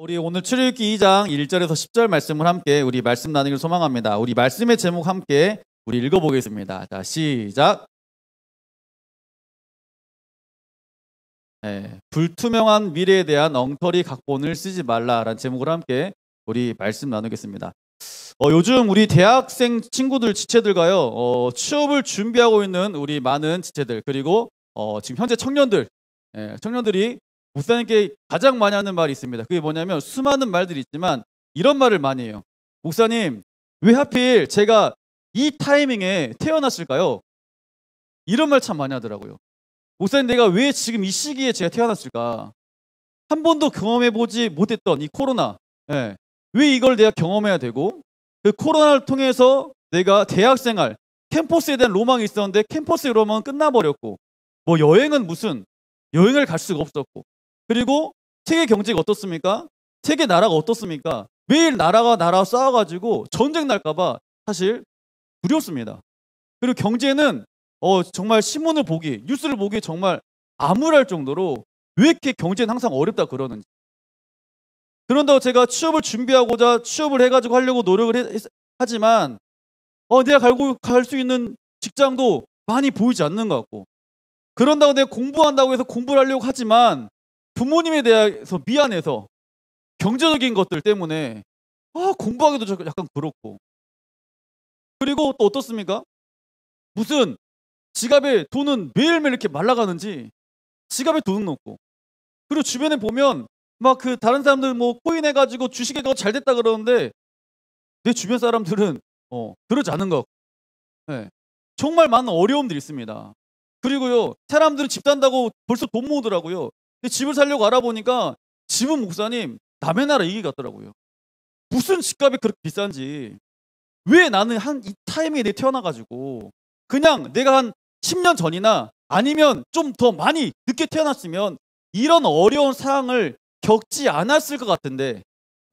우리 오늘 출애굽기 2장 1절에서 10절 말씀을 함께 우리 말씀 나누기를 소망합니다. 우리 말씀의 제목 함께 우리 읽어보겠습니다. 자, 시작. 불투명한 미래에 대한 엉터리 각본을 쓰지 말라라는 제목으로 함께 우리 말씀 나누겠습니다. 요즘 우리 대학생 친구들 지체들과요, 취업을 준비하고 있는 우리 많은 지체들, 그리고 지금 현재 청년들이 목사님께 가장 많이 하는 말이 있습니다. 그게 뭐냐면, 수많은 말들이 있지만 이런 말을 많이 해요. 목사님, 왜 하필 제가 이 타이밍에 태어났을까요? 이런 말 참 많이 하더라고요. 목사님, 내가 왜 지금 이 시기에 제가 태어났을까? 한 번도 경험해보지 못했던 이 코로나, 왜 이걸 내가 경험해야 되고, 그 코로나를 통해서 내가 대학생활, 캠퍼스에 대한 로망이 있었는데 캠퍼스의 로망은 끝나버렸고, 뭐 여행은 무슨 여행을 갈 수가 없었고, 그리고 세계 경제가 어떻습니까? 세계 나라가 어떻습니까? 매일 나라가 싸워가지고 전쟁 날까봐 사실 두렵습니다. 그리고 경제는 정말 신문을 보기, 뉴스를 보기 정말 암울할 정도로 왜 이렇게 경제는 항상 어렵다 그러는지. 그런다고 제가 취업을 준비하고자 취업을 해가지고 하려고 노력을 하지만 내가 갈 수 있는 직장도 많이 보이지 않는 것 같고, 그런다고 내가 공부한다고 해서 공부를 하려고 하지만 부모님에 대해서 미안해서 경제적인 것들 때문에 공부하기도 약간 그렇고, 그리고 또 어떻습니까? 무슨 지갑에 돈은 매일매일 이렇게 말라가는지 지갑에 돈은 없고, 그리고 주변에 보면 막 그 다른 사람들 뭐 코인 해가지고 주식 해가지고 잘 됐다 그러는데 내 주변 사람들은 그러지 않은 것 같고, 정말 많은 어려움들이 있습니다. 그리고요, 사람들은 집 산다고 벌써 돈 모으더라고요. 근데 집을 살려고 알아보니까 집은 목사님 남의 나라 얘기 같더라고요. 무슨 집값이 그렇게 비싼지, 왜 나는 이 타이밍에 태어나가지고 그냥 내가 한 10년 전이나 아니면 좀 더 많이 늦게 태어났으면 이런 어려운 상황을 겪지 않았을 것 같은데,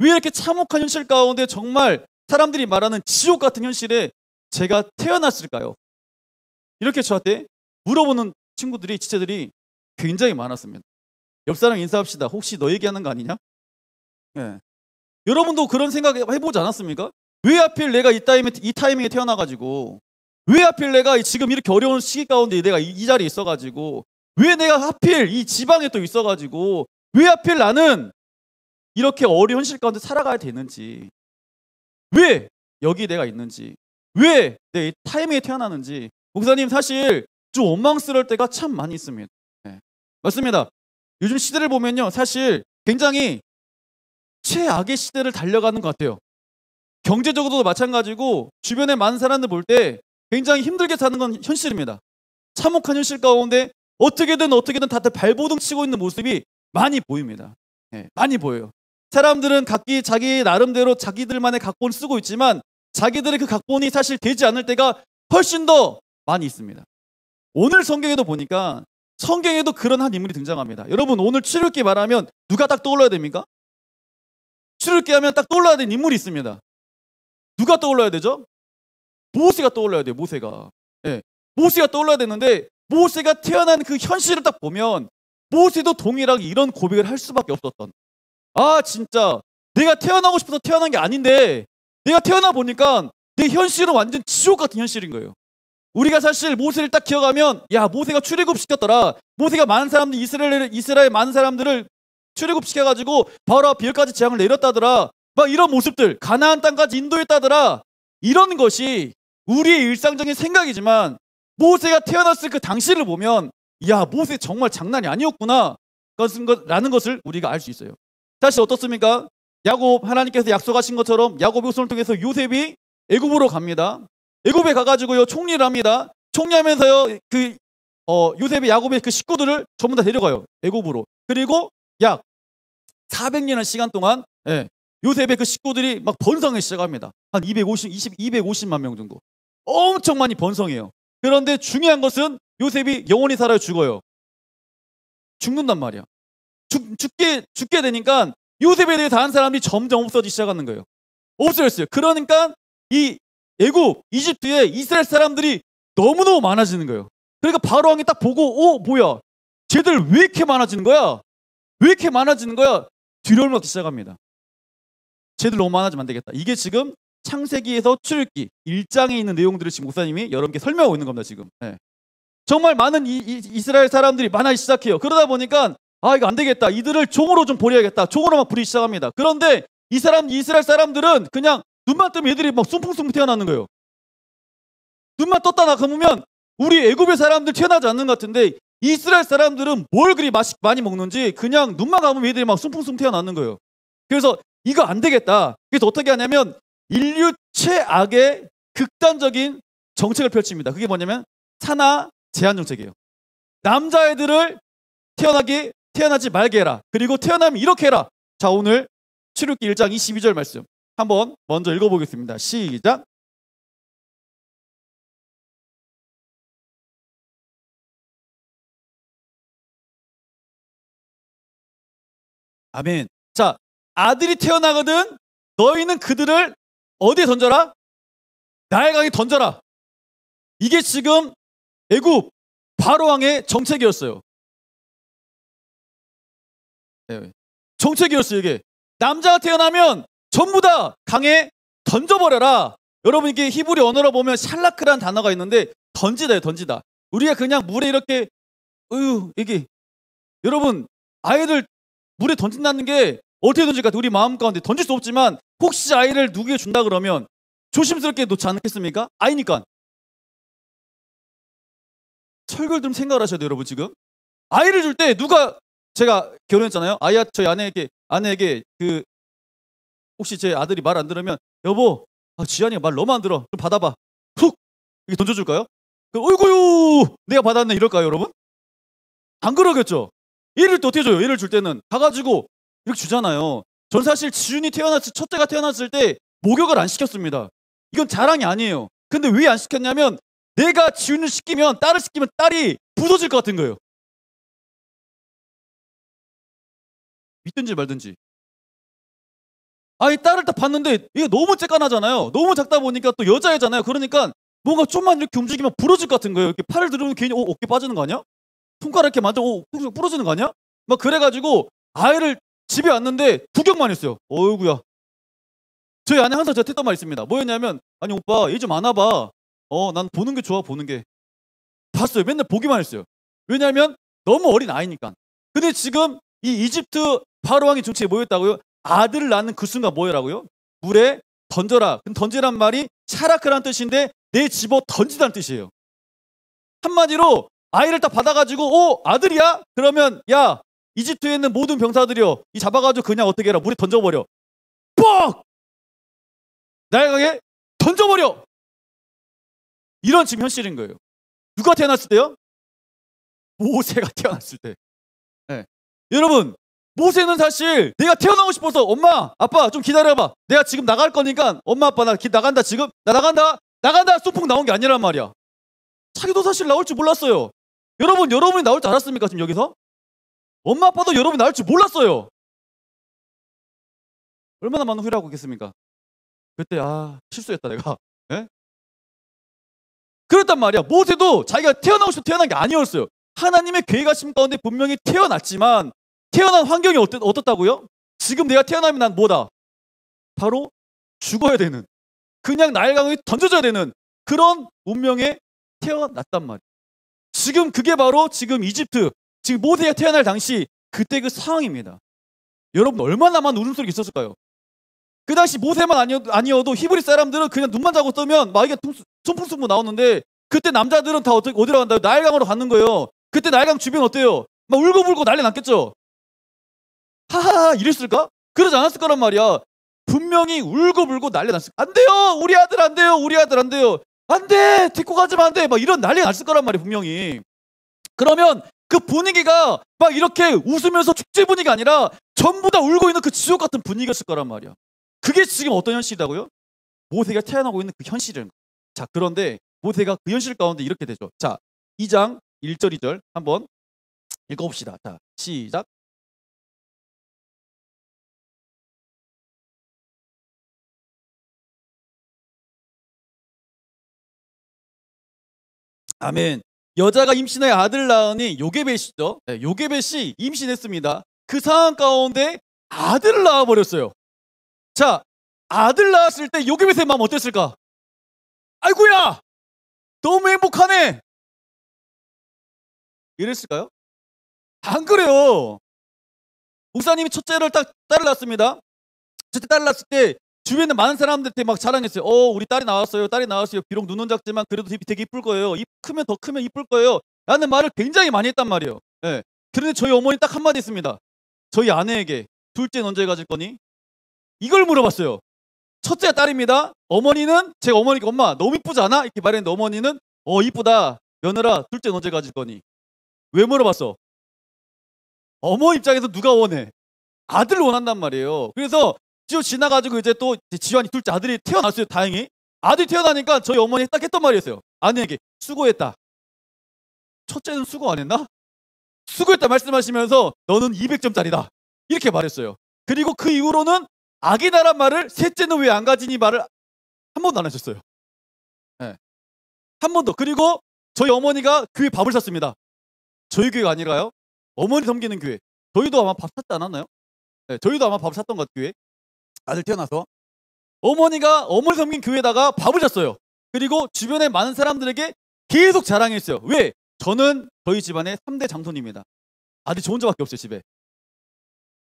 왜 이렇게 참혹한 현실 가운데 정말 사람들이 말하는 지옥 같은 현실에 제가 태어났을까요? 이렇게 저한테 물어보는 친구들이, 지체들이 굉장히 많았습니다. 옆 사람 인사합시다. 혹시 너 얘기하는 거 아니냐? 여러분도 그런 생각 해보지 않았습니까? 왜 하필 내가 이 타이밍에 태어나가지고, 왜 하필 내가 지금 이렇게 어려운 시기 가운데 내가 이 자리에 있어가지고, 왜 내가 하필 이 지방에 또 있어가지고, 왜 하필 나는 이렇게 어려운 현실 가운데 살아가야 되는지, 왜 여기 내가 있는지, 왜 내 이 타이밍에 태어나는지, 목사님 사실 좀 원망스러울 때가 참 많이 있습니다. 맞습니다. 요즘 시대를 보면요, 사실 굉장히 최악의 시대를 달려가는 것 같아요. 경제적으로도 마찬가지고 주변에 많은 사람들 볼 때 굉장히 힘들게 사는 건 현실입니다. 참혹한 현실 가운데 어떻게든 다들 발버둥 치고 있는 모습이 많이 보입니다. 많이 보여요. 사람들은 각기 자기 나름대로 자기들만의 각본을 쓰고 있지만 자기들의 그 각본이 사실 되지 않을 때가 훨씬 더 많이 있습니다. 오늘 성경에도 보니까 성경에도 그런 한 인물이 등장합니다. 여러분, 오늘 출애굽기 말하면 누가 딱 떠올라야 됩니까? 출애굽기 하면 딱 떠올라야 되는 인물이 있습니다. 누가 떠올라야 되죠? 모세가 떠올라야 돼요. 모세가 떠올라야 되는데, 모세가 태어난 그 현실을 딱 보면 모세도 동일하게 이런 고백을 할 수밖에 없었던, 진짜 내가 태어나고 싶어서 태어난 게 아닌데 내가 태어나 보니까 내 현실은 완전 지옥 같은 현실인 거예요. 우리가 사실 모세를 딱 기억하면, 모세가 출애굽시켰더라, 모세가 많은 사람들, 이스라엘 많은 사람들을 출애굽시켜가지고 바로 비엘까지 재앙을 내렸다더라, 막 이런 모습들, 가나안 땅까지 인도했다더라, 이런 것이 우리의 일상적인 생각이지만 모세가 태어났을 그 당시를 보면 모세 정말 장난이 아니었구나 라는 것을 우리가 알 수 있어요. 사실 어떻습니까? 하나님께서 약속하신 것처럼 야곱의 후손을 통해서 요셉이 애굽으로 갑니다. 애굽에 가가지고요, 총리를 합니다. 총리하면서요, 요셉이 야곱의 그 식구들을 전부 다 데려가요, 애굽으로. 그리고 약 400년의 시간 동안 요셉의 그 식구들이 막 번성하기 시작합니다. 한 250만 명 정도. 엄청 많이 번성해요. 그런데 중요한 것은 요셉이 영원히 살아요, 죽어요? 죽는단 말이야. 죽게 되니까 요셉에 대해서 아는 사람이 점점 없어지기 시작하는 거예요. 없어졌어요. 그러니까 이 애굽, 이집트에 이스라엘 사람들이 너무너무 많아지는 거예요. 그러니까 바로 왕이 딱 보고, 뭐야, 쟤들 왜 이렇게 많아지는 거야? 왜 이렇게 많아지는 거야? 두려움을 갖기 시작합니다. 쟤들 너무 많아지면 안 되겠다. 이게 지금 창세기에서 출애굽기 1장에 있는 내용들을 지금 목사님이 여러분께 설명하고 있는 겁니다. 지금. 네. 정말 많은 이스라엘 사람들이 많아지기 시작해요. 그러다 보니까 이거 안 되겠다. 이들을 종으로 좀 버려야겠다. 종으로 막 부리기 시작합니다. 그런데 이스라엘 사람들은 그냥 눈만 뜨면 얘들이 막 숭풍숭풍 태어나는 거예요. 눈만 떴다 나가면 우리 애굽의 사람들 태어나지 않는 것 같은데 이스라엘 사람들은 뭘 그리 많이 먹는지 그냥 눈만 감으면 얘들이 막 숭풍숭 태어나는 거예요. 그래서 이거 안 되겠다. 그래서 어떻게 하냐면 인류 최악의 극단적인 정책을 펼칩니다. 그게 뭐냐면 산하 제한 정책이에요. 남자애들을 태어나지 말게 해라. 그리고 태어나면 이렇게 해라. 자, 오늘 출애굽기 1장 22절 말씀 한번 먼저 읽어보겠습니다. 시작. 아멘. 자, 아들이 태어나거든 너희는 그들을 어디에 던져라? 나일강에 던져라. 이게 지금 애굽 바로왕의 정책이었어요. 네. 정책이었어요. 이게 남자가 태어나면 전부 다 강에 던져버려라. 여러분 이게 히브리 언어로 보면 샬라크라는 단어가 있는데 던지다예요. 던지다. 우리가 그냥 물에 이렇게 이게 여러분 아이들 물에 던진다는 게 어떻게 던질까? 우리 마음 가운데 던질 수 없지만 혹시 아이를 누구에게 준다 그러면 조심스럽게 놓지 않겠습니까? 아이니까. 설교를 좀 생각을 하셔야 돼요. 여러분 지금 아이를 줄 때 누가 제가 결혼했잖아요. 저희 아내에게 혹시 제 아들이 말 안 들으면 여보 지한이가 말 너무 안 들어 좀 받아봐 훅 이렇게 던져줄까요? 어이구유 내가 받았네 이럴까요 여러분? 안 그러겠죠. 얘를 또 어떻게 줘요? 얘를 줄 때는 가가지고 이렇게 주잖아요. 전 사실 첫째가 태어났을 때 목욕을 안 시켰습니다. 이건 자랑이 아니에요. 근데 왜 안 시켰냐면 내가 딸을 시키면 딸이 부서질 것 같은 거예요. 믿든지 말든지. 딸을 딱 봤는데 이게 너무 쬐깐하잖아요. 너무 작다 보니까 또 여자애잖아요. 그러니까 뭔가 좀만 이렇게 움직이면 부러질 것 같은 거예요. 이렇게 팔을 들으면 괜히 어깨 빠지는 거 아니야? 손가락 이렇게 만져 부러지는 거 아니야? 막 그래가지고 아이를 집에 왔는데 구경만 했어요. 어이구야. 저희 아내 항상 제가 했던 말 있습니다. 뭐였냐면 아니 오빠 얘 좀 안아봐. 난 보는 게 좋아 보는 게. 봤어요. 맨날 보기만 했어요. 왜냐하면 너무 어린 아이니까. 근데 지금 이 이집트 바로왕의 정책이 뭐였다고요? 아들을 낳는 그 순간 뭐라고요? 물에 던져라. 던지란 말이 샤라크라는 뜻인데 내 집어 던지다는 뜻이에요. 한마디로 아이를 딱 받아가지고 아들이야? 그러면 야 이집트에 있는 모든 병사들이요 이 잡아가지고 그냥 어떻게 해라 물에 던져버려. 뻑! 나일강에 던져버려. 이런 지금 현실인 거예요. 누가 태어났을 때요? 모세가 태어났을 때. 네. 여러분 모세는 사실 내가 태어나고 싶어서 엄마 아빠 좀 기다려봐 내가 지금 나갈 거니까 엄마 아빠 나 나간다 지금 나 나간다 쑥풍 나온 게 아니란 말이야. 자기도 사실 나올 줄 몰랐어요. 여러분이 나올 줄 알았습니까? 지금 여기서 엄마 아빠도 여러분이 나올 줄 몰랐어요. 얼마나 많은 후회를 하고 있겠습니까? 그때 실수했다 내가. 네? 그랬단 말이야. 모세도 자기가 태어나고 싶어 태어난 게 아니었어요. 하나님의 계획하심 가운데 분명히 태어났지만 태어난 환경이 어떻다고요? 지금 내가 태어나면 난 뭐다? 바로 죽어야 되는 그냥 나일강에 던져져야 되는 그런 운명에 태어났단 말이에요. 지금 그게 바로 지금 이집트 지금 모세가 태어날 당시 그때 그 상황입니다. 여러분 얼마나 많은 울음소리가 있었을까요? 그 당시 모세만 아니어도 히브리 사람들은 그냥 눈만 자고 뜨면 막 이게 손풍수풍 나오는데 그때 남자들은 다 어디로 간다요? 나일강으로 가는 거예요. 그때 나일강 주변 어때요? 막 울고불고 난리 났겠죠? 하하하 이랬을까? 그러지 않았을 거란 말이야. 분명히 울고불고 난리 났을 안 돼요! 우리 아들 안 돼요! 우리 아들 안 돼요! 안 돼! 데리고 가지면 안 돼! 막 이런 난리가 났을 거란 말이야 분명히. 그러면 그 분위기가 막 이렇게 웃으면서 축제 분위기가 아니라 전부 다 울고 있는 그 지옥 같은 분위기였을 거란 말이야. 그게 지금 어떤 현실이라고요? 모세가 태어나고 있는 그 현실이라는 거예요. 자, 그런데 모세가 그 현실 가운데 이렇게 되죠. 자, 2장 1절 2절 한번 읽어봅시다. 자, 시작. 아멘. 여자가 임신하여 아들 낳으니 요게벳이죠. 네, 요게벳이 임신했습니다. 그 상황 가운데 아들을 낳아버렸어요. 자, 아들 낳았을 때 요게벳의 마음 어땠을까? 아이고야! 너무 행복하네! 이랬을까요? 안 그래요. 목사님이 첫째를 딱 딸을 낳았습니다. 첫째 딸을 낳았을 때 주변에 많은 사람들한테 막 자랑했어요. 우리 딸이 나왔어요. 딸이 나왔어요. 비록 눈은 작지만 그래도 되게 이쁠 거예요. 크면 더 크면 이쁠 거예요. 라는 말을 굉장히 많이 했단 말이에요. 예. 그런데 저희 어머니 딱 한마디 했습니다. 저희 아내에게 둘째는 언제 가질 거니? 이걸 물어봤어요. 첫째 딸입니다. 어머니는 제가 어머니께 엄마 너무 이쁘지 않아? 이렇게 말했는데 어머니는 이쁘다. 며느라 둘째는 언제 가질 거니? 왜 물어봤어? 어머 입장에서 누가 원해? 아들을 원한단 말이에요. 그래서 지나가지고 이제 또 지환이 둘째 아들이 태어났어요. 다행히. 아들이 태어나니까 저희 어머니 딱 했던 말이었어요. 아내에게 수고했다. 첫째는 수고 안 했나? 수고했다 말씀하시면서 너는 200점짜리다. 이렇게 말했어요. 그리고 그 이후로는 아기다란 말을 셋째는 왜 안 가지니 말을 한 번도 안 하셨어요. 네. 한 번도. 그리고 저희 어머니가 교회 밥을 샀습니다. 저희 교회가 아니라요. 어머니 섬기는 교회. 저희도 아마 밥 샀지 않았나요? 네, 저희도 아마 밥을 샀던 것 같아요. 교회. 아들 태어나서. 어머니가 어머니 섬긴 교회에다가 밥을 샀어요. 그리고 주변에 많은 사람들에게 계속 자랑했어요. 왜? 저는 저희 집안의 3대 장손입니다. 아들이 저 혼자밖에 없어요, 집에.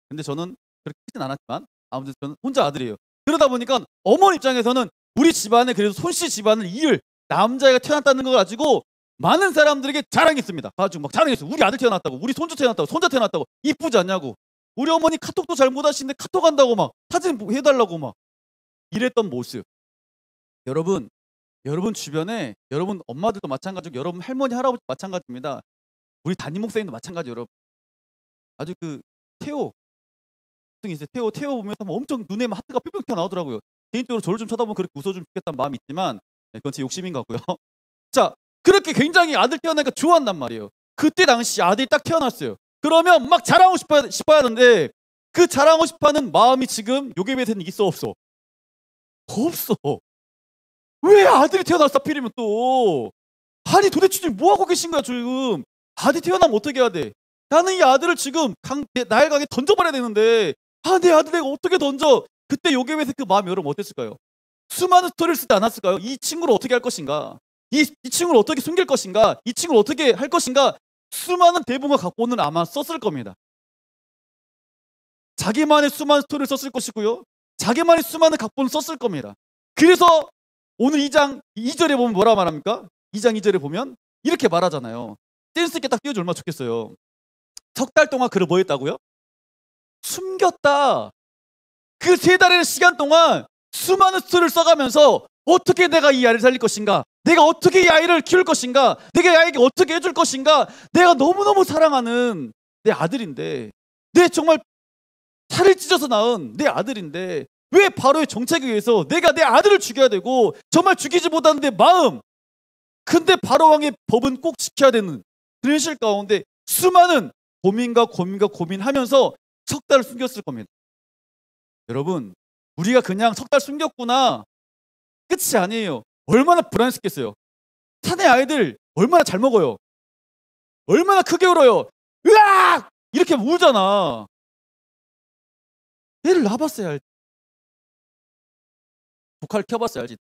근데 저는 그렇게 크진 않았지만 아무튼 저는 혼자 아들이에요. 그러다 보니까 어머니 입장에서는 우리 집안에 그래도 손씨 집안을 이을 남자애가 태어났다는 걸 가지고 많은 사람들에게 자랑했습니다. 가지고 막 자랑했어요. 우리 아들 태어났다고, 우리 손주 태어났다고, 손자 태어났다고, 이쁘지 않냐고. 우리 어머니 카톡도 잘 못하시는데 카톡 한다고 막 사진 해달라고 막 이랬던 모습. 여러분 주변에 여러분 엄마들도 마찬가지고 여러분 할머니 할아버지 마찬가지입니다. 우리 담임 목사님도 마찬가지. 여러분 아주 그 태호 있어요. 태호 보면서 엄청 눈에 막 하트가 뿅뿅 튀어나오더라고요. 개인적으로 저를 좀 쳐다보면 그렇게 웃어주면 좋겠다는 마음이 있지만 그건 제 욕심인 것 같고요. 자, 그렇게 굉장히 아들 태어나니까 좋아한단 말이에요. 그때 당시 아들이 딱 태어났어요. 그러면 막 자랑하고 싶어야 하는데 그 자랑하고 싶어하는 마음이 지금 요게벳에는 있어 없어? 없어. 왜 아들이 태어났어 하필이면 또. 아니 도대체 지금 뭐하고 계신 거야 지금. 아들이 태어나면 어떻게 해야 돼? 나는 이 아들을 지금 나일강에 던져버려야 되는데 내 아들 내가 어떻게 던져? 그때 요게벳의 그 마음이 여러분 어땠을까요? 수많은 스토리를 쓰지 않았을까요? 이 친구를 어떻게 할 것인가? 이 친구를 어떻게 숨길 것인가? 이 친구를 어떻게 할 것인가? 수많은 대본과 각본을 아마 썼을 겁니다. 자기만의 수많은 스토리를 썼을 것이고요. 자기만의 수많은 각본을 썼을 겁니다. 그래서 오늘 2장 2절에 보면 뭐라 말합니까? 2장 2절에 보면 이렇게 말하잖아요. 댄스 있게 딱 띄워주면 얼마나 좋겠어요. 석 달 동안 그를 뭐 했다고요? 숨겼다. 그 3달의 시간 동안 수많은 스토리를 써가면서 어떻게 내가 이 아이를 살릴 것인가? 내가 어떻게 이 아이를 키울 것인가? 내가 이 아이에게 어떻게 해줄 것인가? 내가 너무너무 사랑하는 내 아들인데 내 정말 살을 찢어서 낳은 내 아들인데 왜 바로의 정책에 의해서 내가 내 아들을 죽여야 되고 정말 죽이지 못하는 내 마음 근데 바로 왕의 법은 꼭 지켜야 되는 그런 현실 가운데 수많은 고민하면서 석 달을 숨겼을 겁니다. 여러분 우리가 그냥 석 달 숨겼구나 끝이 아니에요. 얼마나 불안했겠어요. 사내 아이들 얼마나 잘 먹어요. 얼마나 크게 울어요. 으악! 이렇게 울잖아. 얘를 낳아봤어야 알지. 북한을 켜봤어야 알지.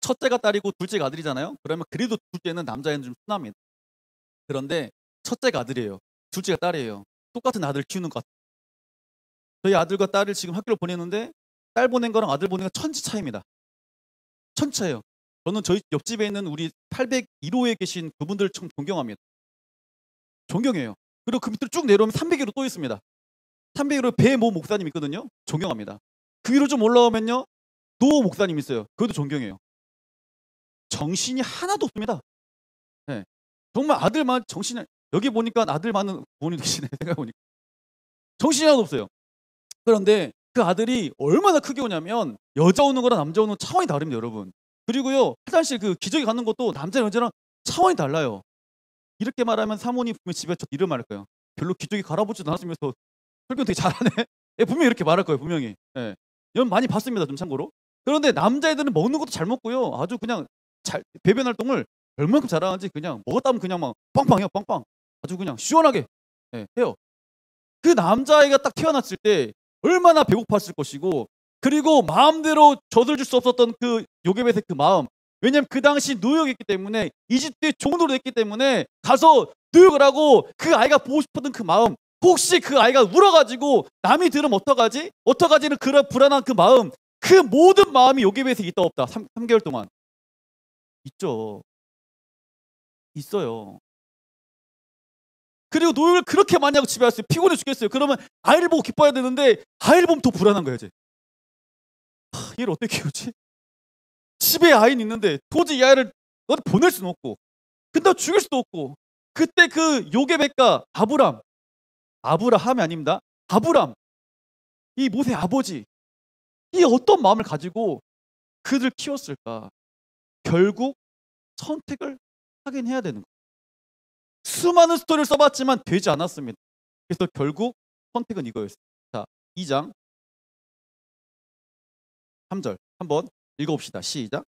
첫째가 딸이고 둘째가 아들이잖아요. 그러면 그래도 둘째는 남자애는 좀 순합니다. 그런데 첫째가 아들이에요. 둘째가 딸이에요. 똑같은 아들 키우는 것 같아요. 저희 아들과 딸을 지금 학교를 보내는데 딸 보낸 거랑 아들 보낸 거 천지 차이입니다. 천지 차이예요. 저는 저희 옆집에 있는 우리 801호에 계신 그분들 참 존경합니다. 존경해요. 그리고 그 밑으로 쭉 내려오면 301호 또 있습니다. 301호 배모 목사님 있거든요. 존경합니다. 그 위로 좀 올라오면요. 노 목사님 있어요. 그것도 존경해요. 정신이 하나도 없습니다. 네. 정말 아들만 정신이 여기 보니까 아들 많은 부모님 계시네 생각해보니까 정신이 하나도 없어요. 그런데 그 아들이 얼마나 크게 오냐면 여자 오는 거랑 남자 오는 차원이 다릅니다 여러분. 그리고요 화장실 그 기저귀 가는 것도 남자 여자랑 차원이 달라요. 이렇게 말하면 사모님 분명히 집에 저 이런 말할 거예요. 별로 기저귀 갈아보지도 않았으면서 설교 되게 잘하네. 예, 분명히 이렇게 말할 거예요 분명히. 예. 여러분 많이 봤습니다 좀 참고로. 그런데 남자애들은 먹는 것도 잘 먹고요 아주 그냥 잘 배변 활동을 얼마큼 잘하는지 그냥 먹었다면 그냥 막 빵빵해요 빵빵. 아주 그냥 시원하게 네, 해요. 그 남자아이가 딱 태어났을 때 얼마나 배고팠을 것이고, 그리고 마음대로 젖을 줄 수 없었던 그 요게벳의 그 마음. 왜냐면 그 당시 노역이었기 때문에, 이집트의 종으로 됐기 때문에 가서 노역을 하고 그 아이가 보고 싶었던 그 마음. 혹시 그 아이가 울어가지고 남이 들으면 어떡하지? 어떡하지는 그런 불안한 그 마음. 그 모든 마음이 요게벳에 있다 없다. 3개월 동안. 있죠. 있어요. 그리고 노역을 그렇게 많이 하고 집에 왔어요. 피곤해 죽겠어요. 그러면 아이를 보고 기뻐야 되는데 아이를 보면 더 불안한 거야 이제. 얘를 어떻게 키우지? 집에 아이는 있는데 도저히 이 아이를 어디 보낼 수는 없고, 근데 죽일 수도 없고. 그때 그 요게벳과 아브라함이 아닙니다. 아브람, 이 모세 아버지, 이 어떤 마음을 가지고 그들 키웠을까? 결국 선택을 하긴 해야 되는 거예요. 수많은 스토리를 써봤지만 되지 않았습니다. 그래서 결국 선택은 이거였어요. 자, 2장 3절 한번 읽어봅시다. 시작.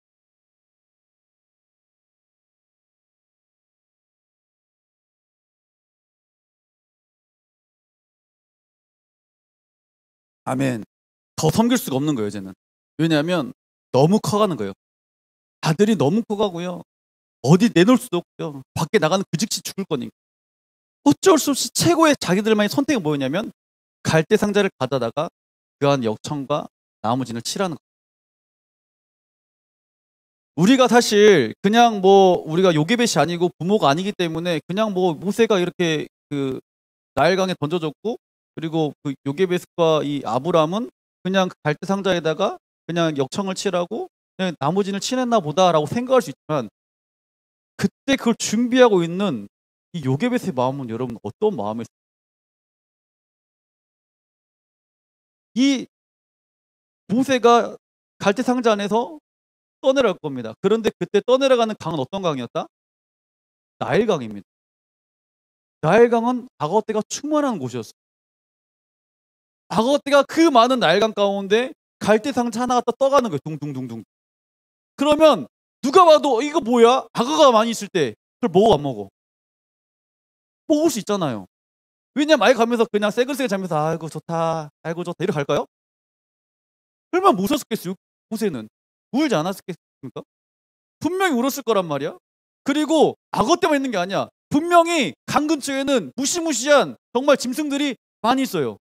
아멘. 더 섬길 수가 없는 거예요, 이제는. 왜냐하면 너무 커가는 거예요. 아들이 너무 커가고요. 어디 내놓을 수도 없고요. 밖에 나가는 그 즉시 죽을 거니까. 어쩔 수 없이 최고의 자기들만의 선택은 뭐였냐면 갈대 상자를 가져다가 그 안 역청과 나무진을 칠하는 거예요. 우리가 사실 그냥 뭐 우리가 요게벳이 아니고 부모가 아니기 때문에 그냥 뭐 모세가 이렇게 그 나일강에 던져졌고, 그리고 그 요게벳과 이 아브람은 그냥 그 갈대 상자에다가 그냥 역청을 칠하고 그냥 나무진을 칠했나 보다라고 생각할 수 있지만, 그때 그걸 준비하고 있는 이 요게벳의 마음은 여러분 어떤 마음이었어요? 이 모세가 갈대 상자 안에서 떠내려갈 겁니다. 그런데 그때 떠내려가는 강은 어떤 강이었다? 나일강입니다. 나일강은 악어떼가 충만한 곳이었어요. 악어떼가 그 많은 나일강 가운데 갈대 상자 하나가 떠가는 거예요. 둥둥둥둥. 그러면 누가 봐도 이거 뭐야? 악어가 많이 있을 때 그걸 먹어 안 먹어? 먹을 수 있잖아요. 왜냐면 아이 가면서 그냥 새글새글 자면서 아이고 좋다, 아이고 좋다 이렇게 갈까요? 얼마나 무서웠겠어요. 모세는 울지 않았겠습니까? 분명히 울었을 거란 말이야. 그리고 악어 때만 있는 게 아니야. 분명히 강 근처에는 무시무시한 정말 짐승들이 많이 있어요.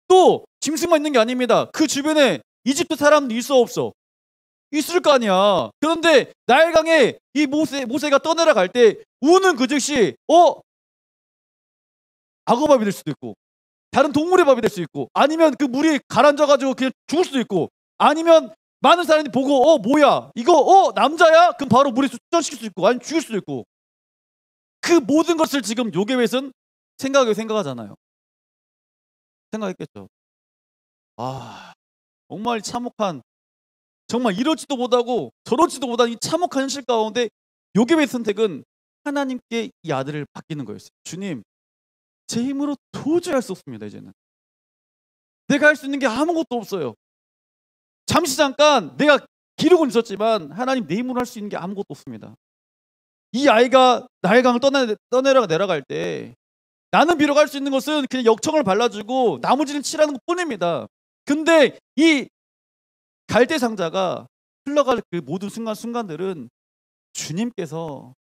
또 짐승만 있는 게 아닙니다. 그 주변에 이집트 사람도 있어 없어? 있을 거 아니야. 그런데 나일강에 이 모세가 떠내려갈 때 우는 그 즉시 악어밥이 될 수도 있고, 다른 동물의 밥이 될 수 있고, 아니면 그 물이 가라앉아가지고 그냥 죽을 수도 있고, 아니면 많은 사람이 보고 뭐야 이거 남자야? 그럼 바로 물에 수전시킬 수 있고, 아니면 죽일 수도 있고. 그 모든 것을 지금 요게벳은 생각하잖아요. 생각했겠죠. 아, 정말 참혹한, 정말 이러지도 못하고 저러지도 못한 이 참혹한 현실 가운데 요게벳의 선택은 하나님께 이 아들을 맡기는 거였어요. 주님, 제 힘으로 도저히 할 수 없습니다. 이제는 내가 할 수 있는 게 아무것도 없어요. 잠시 잠깐 내가 기록은 있었지만 하나님, 내 힘으로 할 수 있는 게 아무것도 없습니다. 이 아이가 나일강을 내려갈 때 나는 비록 할 수 있는 것은 그냥 역청을 발라주고 나무지를 칠하는 것뿐입니다. 근데 이 갈대 상자가 흘러갈 그 모든 순간들은 주님께서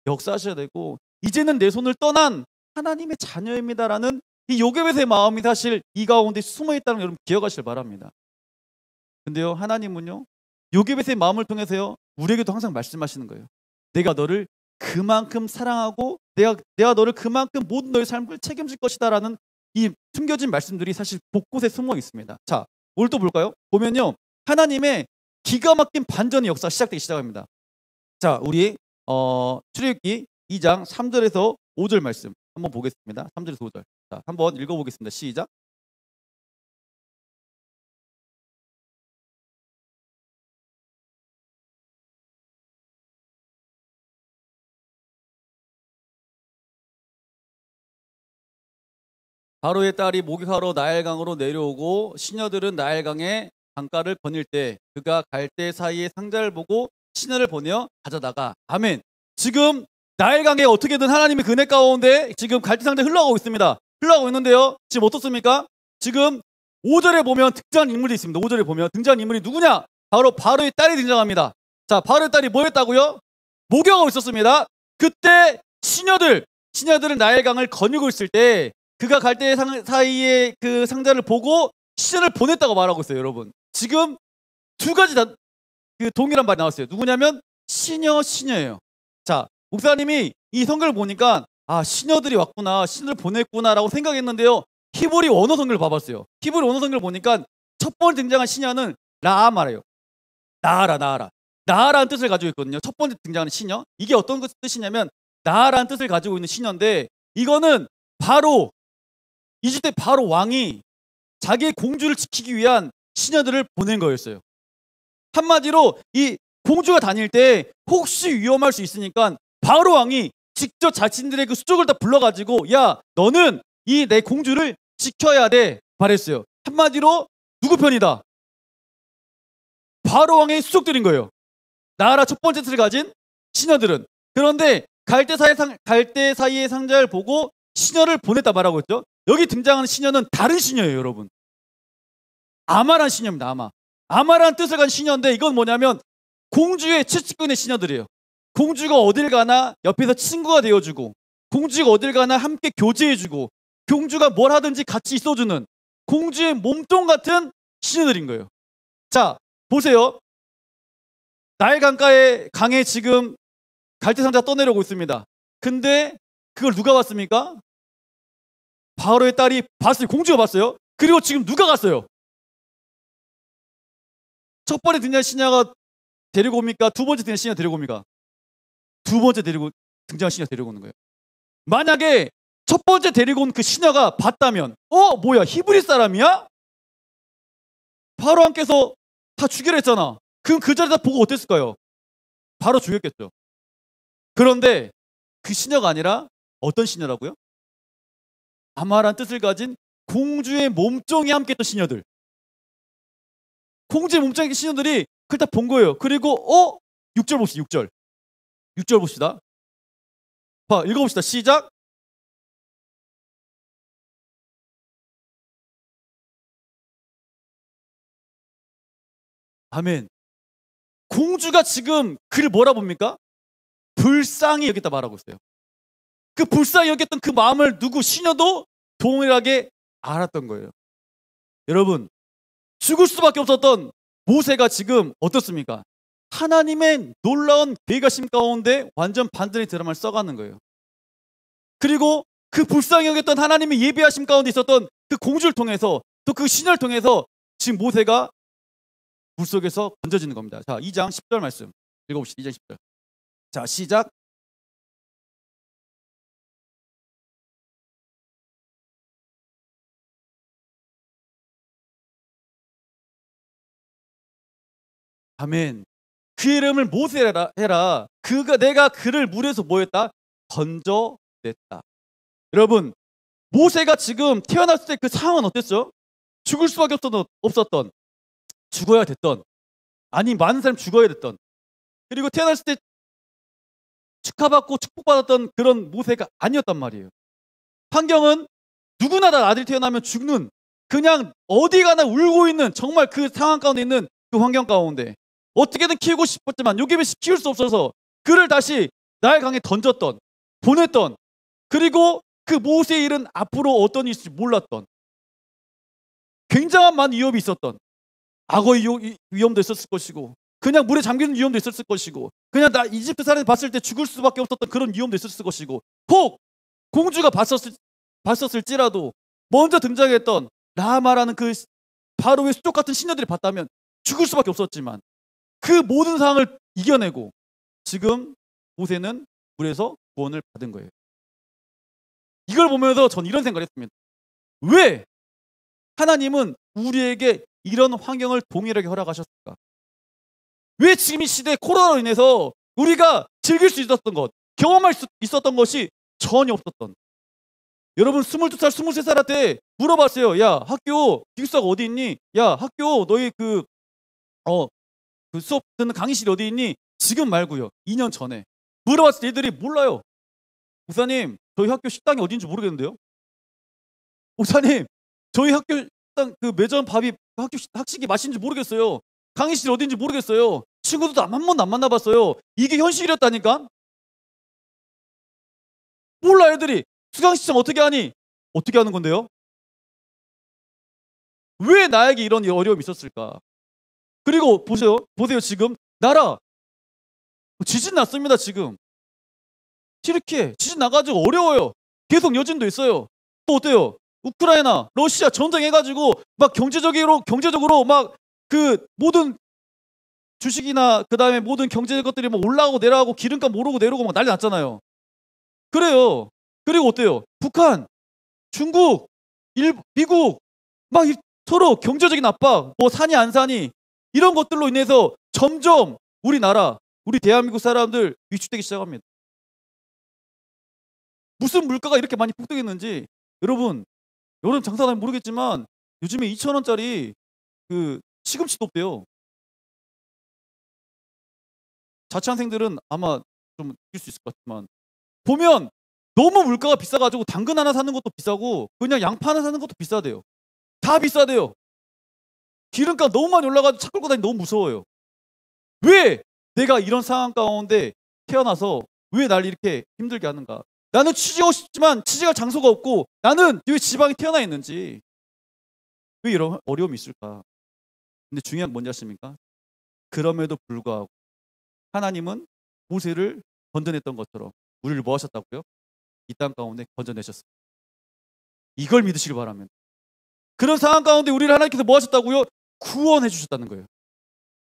역사하셔야 되고, 이제는 내 손을 떠난 하나님의 자녀입니다라는 이 요게벳의 마음이 사실 이 가운데 숨어 있다는 걸 여러분 기억하시길 바랍니다. 근데요, 하나님은요, 요게벳의 마음을 통해서요 우리에게도 항상 말씀하시는 거예요. 내가 너를 그만큼 사랑하고 내가 너를 그만큼 모든 너의 삶을 책임질 것이다라는 이 숨겨진 말씀들이 사실 곳곳에 숨어 있습니다. 자, 뭘 또 볼까요? 보면요, 하나님의 기가 막힌 반전의 역사 시작되기 시작합니다. 자, 우리 출애굽기 2장 3절에서 5절 말씀 한번 보겠습니다. 3절에서 5절. 자, 한번 읽어보겠습니다. 시작. 바로의 딸이 목욕하러 나일강으로 내려오고 시녀들은 나일강의 강가를 거닐 때 그가 갈대 사이에 상자를 보고 시녀를 보내어 가져다가. 아멘. 지금 나일강에 어떻게든 하나님의 은혜 가운데 지금 갈대 상자 흘러가고 있습니다. 흘러가고 있는데요. 지금 어떻습니까? 지금 5절에 보면 등장인물이 있습니다. 5절에 보면 등장인물이 누구냐? 바로 바로의 딸이 등장합니다. 자, 바로의 딸이 뭐 했다고요? 목욕하고 있었습니다. 그때 시녀들은 나일강을 거느리고 있을 때 그가 갈대 사이에 그 상자를 보고 시녀를 보냈다고 말하고 있어요. 여러분, 지금 두 가지 다 그 동일한 말이 나왔어요. 누구냐면 시녀예요. 자, 목사님이 이 성경을 보니까 시녀들이 왔구나, 시녀를 보냈구나라고 생각했는데요. 히브리 원어 성경을 봐봤어요. 히브리 원어 성경을 보니까 첫 번째 등장한 시녀는 라아마래요. 나아라는 뜻을 가지고 있거든요. 첫 번째 등장하는 시녀, 이게 어떤 뜻이냐면 나아라는 뜻을 가지고 있는 시녀인데, 이거는 바로 이집트 바로 왕이 자기의 공주를 지키기 위한 시녀들을 보낸 거였어요. 한마디로 이 공주가 다닐 때 혹시 위험할 수 있으니까 바로 왕이 직접 자신들의 그 수족을 다 불러가지고, 야, 너는 이 내 공주를 지켜야 돼 말했어요. 한마디로 누구 편이다? 바로 왕의 수족들인 거예요. 나아라 첫 번째 뜻을 가진 시녀들은. 그런데 갈대 사이의 상자를 보고 시녀를 보냈다 말하고 있죠. 여기 등장하는 시녀는 다른 시녀예요, 여러분. 아마란 시녀입니다. 아마란 뜻을 가진 시녀인데, 이건 뭐냐면 공주의 최측근의 시녀들이에요. 공주가 어딜 가나 옆에서 친구가 되어주고, 공주가 어딜 가나 함께 교제해주고, 공주가 뭘 하든지 같이 있어주는 공주의 몸통 같은 시녀들인 거예요. 자, 보세요. 나일 강에 지금 갈대상자 떠내려오고 있습니다. 근데 그걸 누가 봤습니까? 바로의 딸이 봤어요. 공주가 봤어요. 그리고 지금 누가 갔어요? 첫 번째 등장한 시녀가 데리고 옵니까? 두 번째 등장한 시녀가 데리고 옵니까? 두 번째 등장한 시녀가 데리고 오는 거예요. 만약에 첫 번째 데리고 온 그 시녀가 봤다면, 뭐야, 히브리 사람이야? 바로 왕께서 다 죽이라 했잖아. 그럼 그 자리에서 보고 어땠을까요? 바로 죽였겠죠. 그런데 그 시녀가 아니라 어떤 시녀라고요? 아마란 뜻을 가진 공주의 몸종이 함께했던 시녀들. 공주의 몸종의 시녀들이 그걸 다 본 거예요. 그리고 6절 봅시다. 6절 봅시다. 읽어봅시다. 시작. 아멘. 공주가 지금 그를 뭐라 봅니까? 불쌍히 여겼다 말하고 있어요. 그 불쌍히 여겼던 그 마음을 시녀도 동일하게 알았던 거예요. 여러분, 죽을 수밖에 없었던 모세가 지금 어떻습니까? 하나님의 놀라운 계획하심 가운데 완전 반전의 드라마를 써가는 거예요. 그리고 그 불쌍히 여겼던 하나님의 예비하심 가운데 있었던 그 공주를 통해서, 또 그 시녀를 통해서 지금 모세가 물속에서 건져지는 겁니다. 자, 2장 10절 말씀 읽어봅시다. 2장 10절. 자, 시작. 아멘. 그 이름을 모세라 해라. 내가 그를 물에서 뭐했다? 건져냈다. 여러분, 모세가 지금 태어났을 때 그 상황은 어땠어? 죽을 수밖에 없었던, 죽어야 됐던, 아니 많은 사람이 죽어야 됐던, 그리고 태어났을 때 축하받고 축복받았던 그런 모세가 아니었단 말이에요. 환경은 누구나 다 아들이 태어나면 죽는, 그냥 어디 가나 울고 있는, 정말 그 상황 가운데 있는 그 환경 가운데 어떻게든 키우고 싶었지만 요괴배시 키울 수 없어서 그를 다시 나일 강에 던졌던, 보냈던, 그리고 그 모세의 일은 앞으로 어떤 일이 있을지 몰랐던, 굉장한 많은 위협이 있었던, 악어의 위험도 있었을 것이고, 그냥 물에 잠기는 위험도 있었을 것이고, 그냥 이집트 사람이 봤을 때 죽을 수밖에 없었던 그런 위험도 있었을 것이고, 혹 공주가 봤었을지라도 먼저 등장했던 라마라는 그 바로의 수족 같은 시녀들이 봤다면 죽을 수밖에 없었지만, 그 모든 상황을 이겨내고 지금 모세는 물에서 구원을 받은 거예요. 이걸 보면서 전 이런 생각을 했습니다. 왜 하나님은 우리에게 이런 환경을 동일하게 허락하셨을까? 왜 지금 이 시대 코로나로 인해서 우리가 즐길 수 있었던 것, 경험할 수 있었던 것이 전혀 없었던, 여러분 22살, 23살한테 물어봤어요. 야, 학교 기숙사가 어디 있니? 야, 학교 너희 그 수업 듣는 강의실이 어디 있니? 지금 말고요. 2년 전에 물어봤을 때 애들이 몰라요. 목사님, 저희 학교 식당이 어딘지 모르겠는데요. 목사님, 저희 학교 식당 그 매점 밥이 학식이 맛있는지 모르겠어요. 강의실 어딘지 모르겠어요. 친구들도 한 번도 안 만나봤어요. 이게 현실이었다니까? 몰라 애들이. 수강시청 어떻게 하니? 어떻게 하는 건데요? 왜 나에게 이런 어려움이 있었을까? 그리고 보세요 지금 나라 지진 났습니다 지금. 튀르키예 지진 나가지고 어려워요. 계속 여진도 있어요. 또 어때요? 우크라이나, 러시아 전쟁해가지고 막 경제적으로 막 그 모든 주식이나 그 다음에 모든 경제 것들이 막 올라가고 내려가고 기름값 오르고 내려오고 막 난리 났잖아요. 그래요. 그리고 어때요? 북한, 중국, 미국 막 서로 경제적인 압박, 뭐 사니 안 사니 이런 것들로 인해서 점점 우리나라, 우리 대한민국 사람들 위축되기 시작합니다. 무슨 물가가 이렇게 많이 폭등했는지 여러분 장사는 모르겠지만 요즘에 2,000원짜리 그 시금치도 없대요. 자취생들은 아마 좀 느낄 수 있을 것 같지만 보면 너무 물가가 비싸가지고 당근 하나 사는 것도 비싸고 그냥 양파 하나 사는 것도 비싸대요. 다 비싸대요. 기름값 너무 많이 올라가지고 차 끌고 다니기 너무 무서워요. 왜 내가 이런 상황 가운데 태어나서 왜 날 이렇게 힘들게 하는가? 나는 취직하고 싶지만 취직할 장소가 없고 나는 왜 지방에 태어나 있는지 왜 이런 어려움이 있을까? 근데 중요한 건 뭔지 아십니까? 그럼에도 불구하고 하나님은 모세를 건져냈던 것처럼 우리를 뭐 하셨다고요? 이 땅 가운데 건져내셨습니다. 이걸 믿으시길 바랍니다. 그런 상황 가운데 우리를 하나님께서 뭐 하셨다고요? 구원해 주셨다는 거예요.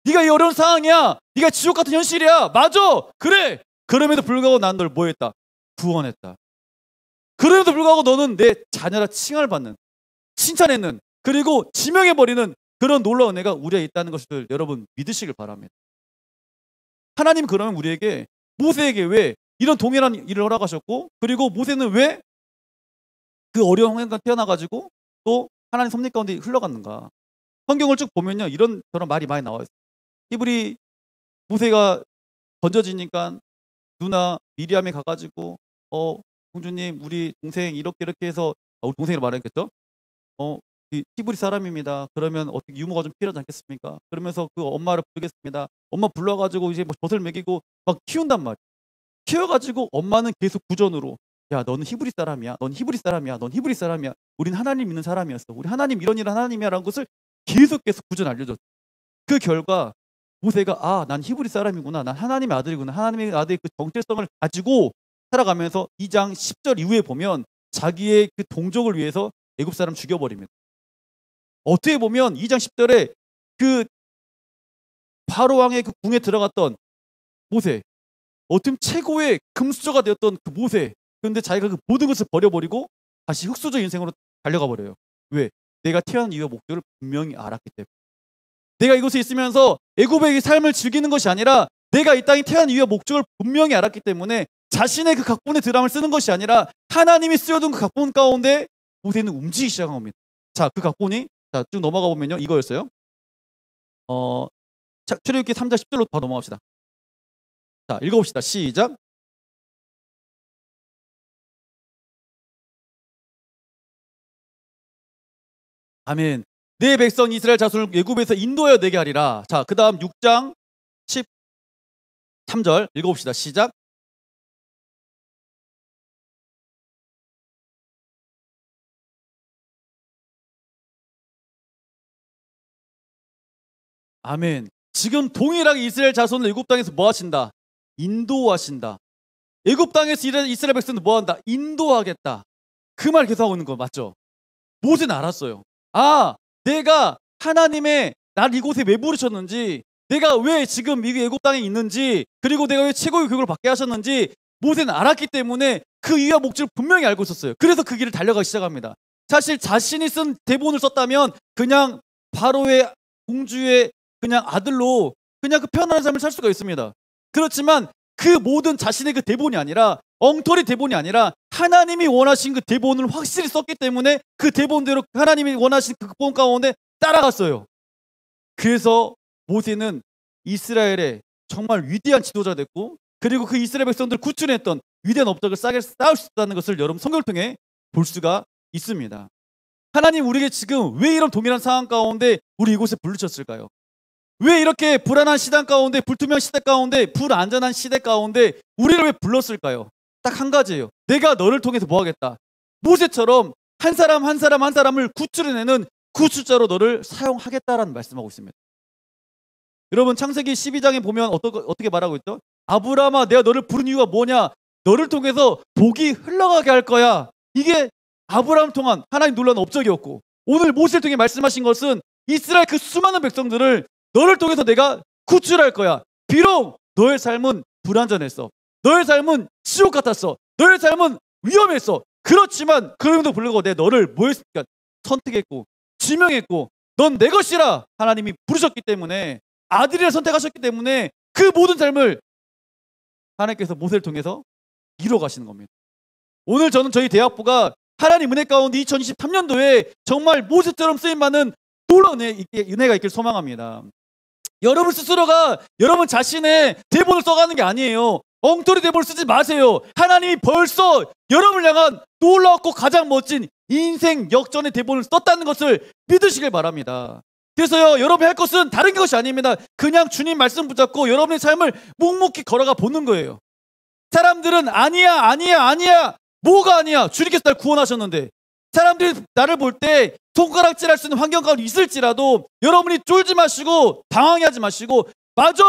네가 이 어려운 상황이야. 네가 지옥 같은 현실이야. 맞아. 그래. 그럼에도 불구하고 난 널 뭐 했다? 구원했다. 그럼에도 불구하고 너는 내 자녀라 칭함을 받는, 칭찬했는, 그리고 지명해버리는 그런 놀라운 은혜가 우리에 있다는 것을 여러분 믿으시길 바랍니다. 하나님 그러면 우리에게 모세에게 왜 이런 동일한 일을 허락하셨고 그리고 모세는 왜 그 어려운 환경 가운데 태어나가지고 또 하나님 섭리 가운데 흘러갔는가? 성경을 쭉 보면요 이런 저런 말이 많이 나와요. 히브리 모세가 건져지니까 누나 미리암이 가가지고 공주님 우리 동생 이렇게 해서 우리 동생을 말했겠죠? 히브리 사람입니다. 그러면 어떻게 유모가 좀 필요하지 않겠습니까? 그러면서 그 엄마를 부르겠습니다. 엄마 불러가지고 이제 뭐 젖을 먹이고 막 키운단 말이에요. 키워가지고 엄마는 계속 구전으로 야 너는 히브리 사람이야. 넌 히브리 사람이야. 넌 히브리 사람이야. 우린 하나님 믿는 사람이었어. 우리 하나님 이런 일은 하나님이야 라는 것을 계속 구전 알려줬어. 그 결과 모세가 난 히브리 사람이구나. 난 하나님의 아들이구나. 하나님의 아들의 그 정체성을 가지고 살아가면서 2장 10절 이후에 보면 자기의 그 동족을 위해서 애굽 사람 죽여버립니다. 어떻게 보면 2장 10절에 그 바로 왕의 그 궁에 들어갔던 모세, 어떻게 최고의 금수저가 되었던 그 모세, 그런데 자기가 그 모든 것을 버려버리고 다시 흙수저 인생으로 달려가 버려요. 왜? 내가 태어난 이유와 목적을 분명히 알았기 때문에. 내가 이곳에 있으면서 애굽의 삶을 즐기는 것이 아니라 내가 이 땅에 태어난 이유와 목적을 분명히 알았기 때문에 자신의 그 각본의 드라마를 쓰는 것이 아니라 하나님이 쓰여둔 그 각본 가운데 모세는 움직이기 시작한 겁니다. 자, 그 각본이 쭉 넘어가 보면요 이거였어요. 출애굽기 3장 10절로 바로 넘어갑시다. 자, 읽어봅시다. 시작. 아멘. 내 백성 이스라엘 자손을 애굽에서 인도하여 내게 하리라. 자, 그 다음 6장 13절 읽어봅시다. 시작. 아멘. 지금 동일하게 이스라엘 자손을 애굽 땅에서 뭐 하신다? 인도하신다. 애굽 땅에서 이스라엘 백성들 뭐 한다? 인도하겠다. 그 말 계속 하고 있는 거 맞죠? 모세는 알았어요. 내가 하나님의 날 이곳에 왜 부르셨는지, 내가 왜 지금 이 애굽 땅에 있는지, 그리고 내가 왜 최고의 교육을 받게 하셨는지 모세는 알았기 때문에 그 이유와 목적을 분명히 알고 있었어요. 그래서 그 길을 달려가기 시작합니다. 사실 자신이 쓴 대본을 썼다면 그냥 바로의 공주의 그냥 아들로 그냥 그 편안한 삶을 살 수가 있습니다. 그렇지만 그 모든 자신의 그 대본이 아니라 엉터리 대본이 아니라 하나님이 원하신 그 대본을 확실히 썼기 때문에 그 대본대로 하나님이 원하신 그 각본 가운데 따라갔어요. 그래서 모세는 이스라엘의 정말 위대한 지도자 됐고 그리고 그 이스라엘 백성들 구출했던 위대한 업적을 쌓을 수 있다는 것을 여러분 성경을 통해 볼 수가 있습니다. 하나님 우리에게 지금 왜 이런 동일한 상황 가운데 우리 이곳에 부르셨을까요? 왜 이렇게 불안한 시간 가운데, 불투명 시대 가운데, 불안전한 시대 가운데 우리를 왜 불렀을까요? 딱 한 가지예요. 내가 너를 통해서 뭐 하겠다. 모세처럼 한 사람 한 사람 한 사람을 구출해내는 구출자로 너를 사용하겠다라는 말씀하고 있습니다. 여러분 창세기 12장에 보면 어떻게 말하고 있죠? 아브라함아 내가 너를 부른 이유가 뭐냐? 너를 통해서 복이 흘러가게 할 거야. 이게 아브라함을 통한 하나님 놀라운 업적이었고, 오늘 모세를 통해 말씀하신 것은 이스라엘 그 수많은 백성들을 너를 통해서 내가 구출할 거야. 비록 너의 삶은 불안전했어. 너의 삶은 지옥 같았어. 너의 삶은 위험했어. 그렇지만 그럼에도 불구하고 내가 너를 뭐 했습니까? 선택했고 지명했고 넌 내 것이라 하나님이 부르셨기 때문에, 아들이라 선택하셨기 때문에 그 모든 삶을 하나님께서 모세를 통해서 이루어 가시는 겁니다. 오늘 저는 저희 대학부가 하나님 은혜 가운데 2023년도에 정말 모세처럼 쓰임받는 놀라운 은혜가 있길 소망합니다. 여러분 스스로가 여러분 자신의 대본을 써가는 게 아니에요. 엉터리 대본을 쓰지 마세요. 하나님이 벌써 여러분을 향한 놀라웠고 가장 멋진 인생 역전의 대본을 썼다는 것을 믿으시길 바랍니다. 그래서요, 여러분이 할 것은 다른 것이 아닙니다. 그냥 주님 말씀 붙잡고 여러분의 삶을 묵묵히 걸어가 보는 거예요. 사람들은 아니야 뭐가 아니야, 주님께서 날 구원하셨는데. 사람들이 나를 볼 때 손가락질할 수 있는 환경 가운데 있을지라도 여러분이 쫄지 마시고 당황하지 마시고, 맞아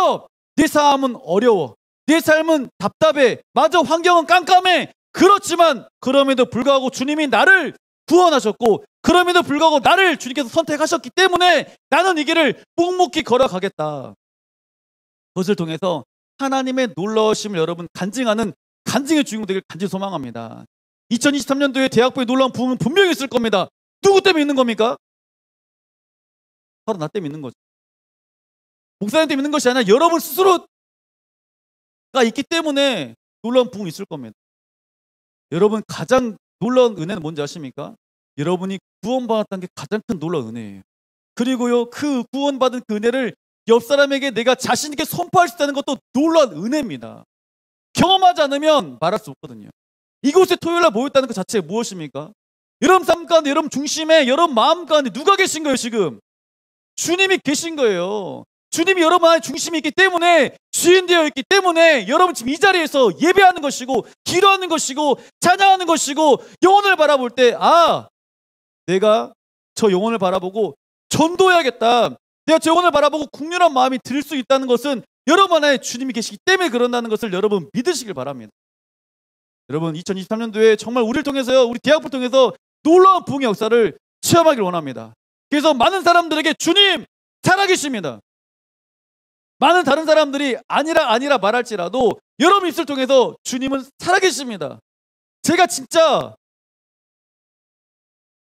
내 삶은 어려워, 내 삶은 답답해, 맞아 환경은 깜깜해. 그렇지만 그럼에도 불구하고 주님이 나를 구원하셨고, 그럼에도 불구하고 나를 주님께서 선택하셨기 때문에 나는 이 길을 묵묵히 걸어가겠다. 그것을 통해서 하나님의 놀라우심을 여러분 간증하는 간증의 주인공 되길 간절히 소망합니다. 2023년도에 대학부의 놀라운 부흥은 분명히 있을 겁니다. 누구 때문에 있는 겁니까? 바로 나 때문에 있는 거죠. 목사님 때문에 있는 것이 아니라 여러분 스스로가 있기 때문에 놀라운 부흥이 있을 겁니다. 여러분 가장 놀라운 은혜는 뭔지 아십니까? 여러분이 구원받았다는 게 가장 큰 놀라운 은혜예요. 그리고요, 그 구원받은 그 은혜를 옆 사람에게 내가 자신 있게 선포할 수 있다는 것도 놀라운 은혜입니다. 경험하지 않으면 말할 수 없거든요. 이곳에 토요일날 모였다는 것 자체가 무엇입니까? 여러분 삶 가운데, 여러분 중심에, 여러분 마음 가운데 누가 계신 거예요? 지금 주님이 계신 거예요. 주님이 여러분 안에 중심이 있기 때문에, 주인 되어 있기 때문에 여러분 지금 이 자리에서 예배하는 것이고 기도하는 것이고 찬양하는 것이고, 영혼을 바라볼 때 내가 저 영혼을 바라보고 전도해야겠다, 내가 저 영혼을 바라보고 국률한 마음이 들 수 있다는 것은 여러분 안에 주님이 계시기 때문에 그런다는 것을 여러분 믿으시길 바랍니다. 여러분 2023년도에 정말 우리를 통해서요, 우리 대학부를 통해서 놀라운 부흥의 역사를 체험하길 원합니다. 그래서 많은 사람들에게 주님 살아계십니다. 많은 다른 사람들이 아니라 말할지라도 여러분 입술을 통해서 주님은 살아계십니다. 제가 진짜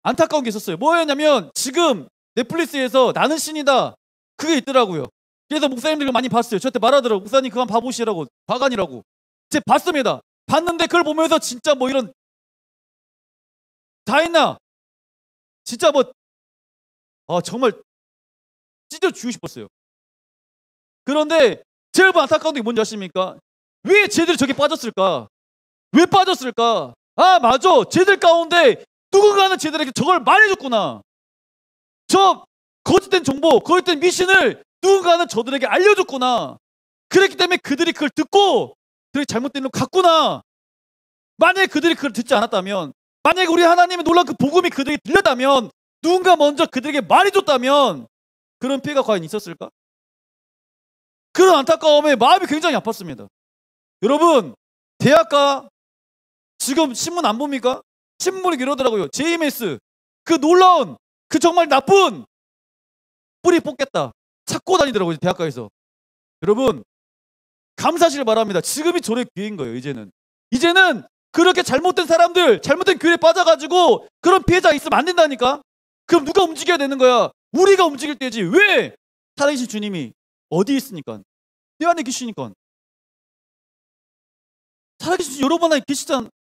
안타까운 게 있었어요. 뭐였냐면 지금 넷플릭스에서 나는 신이다 그게 있더라고요. 그래서 목사님들 많이 봤어요. 저한테 말하더라고요. 목사님 그만 봐보시라고, 과간이라고. 제가 봤습니다. 봤는데 그걸 보면서 진짜 뭐 이런 다 했나? 진짜 뭐 정말 찢어 주고 싶었어요. 그런데 제일 안타까운 게 뭔지 아십니까? 왜 쟤들이 저기 빠졌을까? 왜 빠졌을까? 맞아, 쟤들 가운데 누군가는 쟤들에게 저걸 말해줬구나. 저 거짓된 정보, 거짓된 미신을 누군가는 저들에게 알려줬구나. 그랬기 때문에 그들이 그걸 듣고 그들이 잘못된 걸 갔구나. 만약에 그들이 그걸 듣지 않았다면, 만약에 우리 하나님의 놀라운 그 복음이 그들에게 들렸다면, 누군가 먼저 그들에게 말해줬다면 그런 피해가 과연 있었을까? 그런 안타까움에 마음이 굉장히 아팠습니다. 여러분 대학가 지금 신문 안 봅니까? 신문이 이러더라고요. JMS 그 놀라운 그 정말 나쁜 뿌리 뽑겠다 찾고 다니더라고요, 대학가에서. 여러분 감사하시길 바랍니다. 지금이 저의 기회인 거예요. 이제는 그렇게 잘못된 사람들, 잘못된 교회에 빠져가지고 그런 피해자가 있으면 안 된다니까. 그럼 누가 움직여야 되는 거야? 우리가 움직일 때지. 왜? 살아계신 주님이 어디 있으니까? 내 안에 계시니까. 살아계신 여러분 안에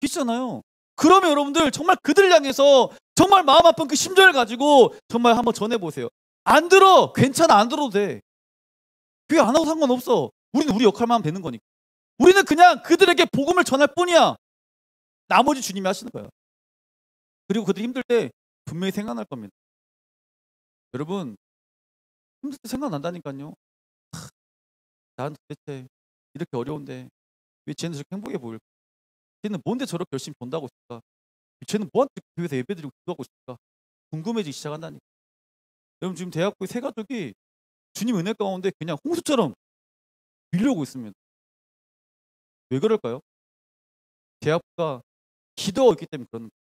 계시잖아요. 그러면 여러분들 정말 그들을 향해서 정말 마음 아픈 그 심정을 가지고 정말 한번 전해보세요. 안 들어, 괜찮아, 안 들어도 돼. 교회 안 하고 상관없어. 우리는 우리 역할만 하면 되는 거니까. 우리는 그냥 그들에게 복음을 전할 뿐이야. 나머지 주님이 하시는 거야. 그리고 그들이 힘들 때 분명히 생각날 겁니다. 여러분, 힘들 때 생각난다니까요. 난 도대체 이렇게 어려운데 왜 쟤는 저렇게 행복해 보일까? 쟤는 뭔데 저렇게 열심히 본다고 있을까? 쟤는 뭐한테 교회에서 예배드리고 기도하고 있을까? 궁금해지기 시작한다니까. 여러분, 지금 대학부의 세 가족이 주님 은혜 가운데 그냥 홍수처럼 밀려오고 있습니다. 왜 그럴까요? 대학부가 기도하고 있기 때문에 그러는 거예요.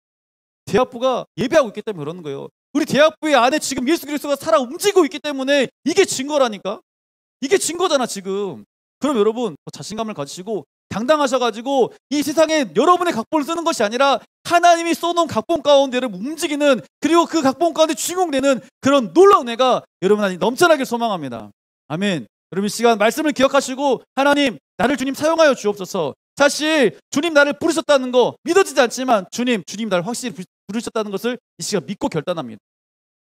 대학부가 예배하고 있기 때문에 그러는 거예요. 우리 대학부의 안에 지금 예수 그리스도가 살아 움직이고 있기 때문에 이게 증거라니까. 이게 증거잖아 지금. 그럼 여러분 자신감을 가지시고 당당하셔가지고 이 세상에 여러분의 각본을 쓰는 것이 아니라 하나님이 써놓은 각본 가운데를 움직이는, 그리고 그 각본 가운데 주인공되는 그런 놀라운 애가 여러분 안에 넘쳐나길 소망합니다. 아멘. 여러분 이 시간 말씀을 기억하시고 하나님, 나를 주님 사용하여 주옵소서. 사실 주님 나를 부르셨다는 거 믿어지지 않지만 주님 나를 확실히 부르셨다는 것을 이 시간 믿고 결단합니다.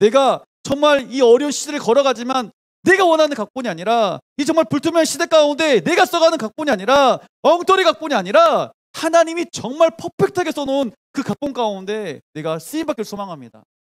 내가 정말 이 어려운 시대를 걸어가지만 내가 원하는 각본이 아니라, 이 정말 불투명한 시대 가운데 내가 써가는 각본이 아니라, 엉터리 각본이 아니라 하나님이 정말 퍼펙트하게 써놓은 그 각본 가운데 내가 쓰임받길 소망합니다.